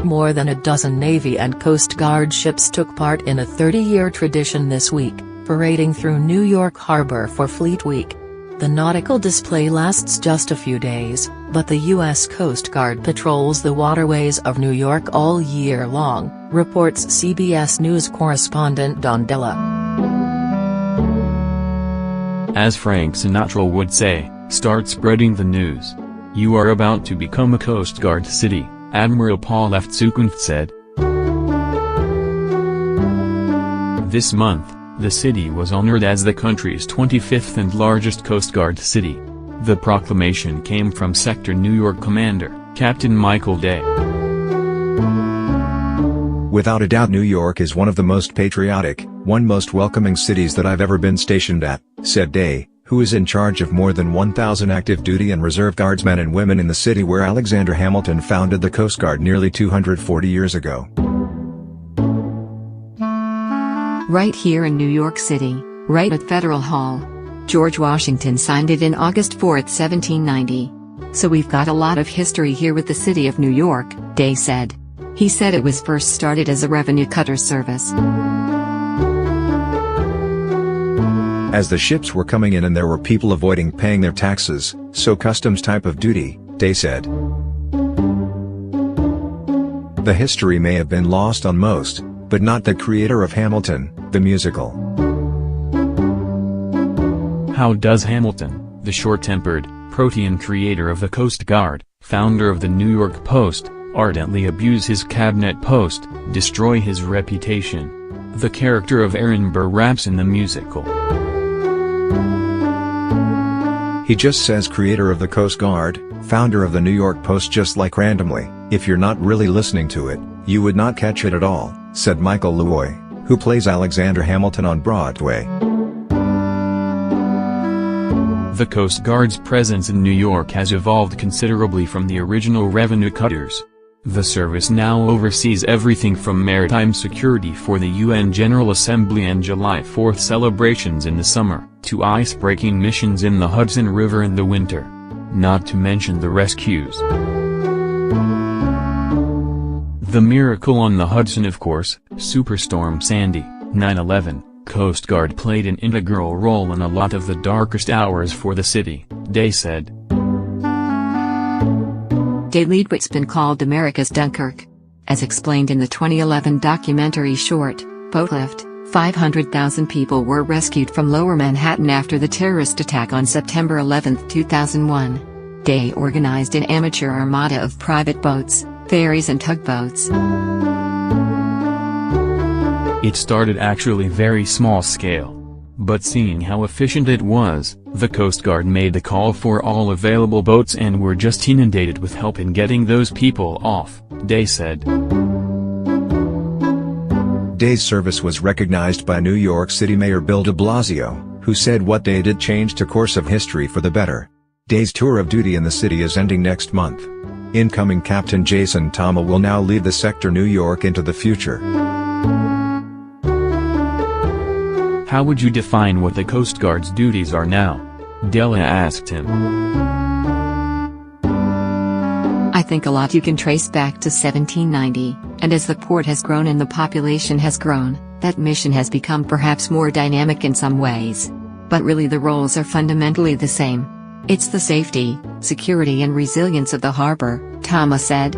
More than a dozen Navy and Coast Guard ships took part in a 30-year tradition this week, parading through New York Harbor for Fleet Week. The nautical display lasts just a few days, but the U.S. Coast Guard patrols the waterways of New York all year long, reports CBS News correspondent Don Della. As Frank Sinatra would say, start spreading the news. You are about to become a Coast Guard city, Admiral Paul F. Zukunft said. This month, the city was honored as the country's 25th and largest Coast Guard city. The proclamation came from Sector New York Commander, Captain Michael Day. Without a doubt, New York is one of the most patriotic, most welcoming cities that I've ever been stationed at, said Day, who is in charge of more than 1,000 active duty and reserve guardsmen and women in the city where Alexander Hamilton founded the Coast Guard nearly 240 years ago. Right here in New York City, right at Federal Hall. George Washington signed it in August 4, 1790. So we've got a lot of history here with the city of New York, Day said. He said it was first started as a revenue cutter service. As the ships were coming in and there were people avoiding paying their taxes, so customs type of duty, Day said. The history may have been lost on most, but not the creator of Hamilton, the musical. How does Hamilton, the short-tempered, protean creator of the Coast Guard, founder of the New York Post, ardently abuse his cabinet post, destroy his reputation? The character of Aaron Burr raps in the musical. He just says creator of the Coast Guard, founder of the New York Post just like randomly. If you're not really listening to it, you would not catch it at all, said Michael Loy, who plays Alexander Hamilton on Broadway. The Coast Guard's presence in New York has evolved considerably from the original revenue cutters. The service now oversees everything from maritime security for the UN General Assembly and July 4th celebrations in the summer, to ice-breaking missions in the Hudson River in the winter. Not to mention the rescues. The miracle on the Hudson, of course, Superstorm Sandy, 9/11, Coast Guard played an integral role in a lot of the darkest hours for the city, Day said. Day Leadwit's been called America's Dunkirk. As explained in the 2011 documentary short, Boatlift, 500,000 people were rescued from Lower Manhattan after the terrorist attack on September 11, 2001. Day organized an amateur armada of private boats, ferries and tugboats. It started actually very small scale. But seeing how efficient it was, the Coast Guard made the call for all available boats and were just inundated with help in getting those people off, Day said. Day's service was recognized by New York City Mayor Bill de Blasio, who said what Day did changed the course of history for the better. Day's tour of duty in the city is ending next month. Incoming Captain Jason Tama will now lead the Sector New York into the future. How would you define what the Coast Guard's duties are now? Della asked him. I think a lot you can trace back to 1790, and as the port has grown and the population has grown, that mission has become perhaps more dynamic in some ways. But really the roles are fundamentally the same. It's the safety, security and resilience of the harbor, Tama said.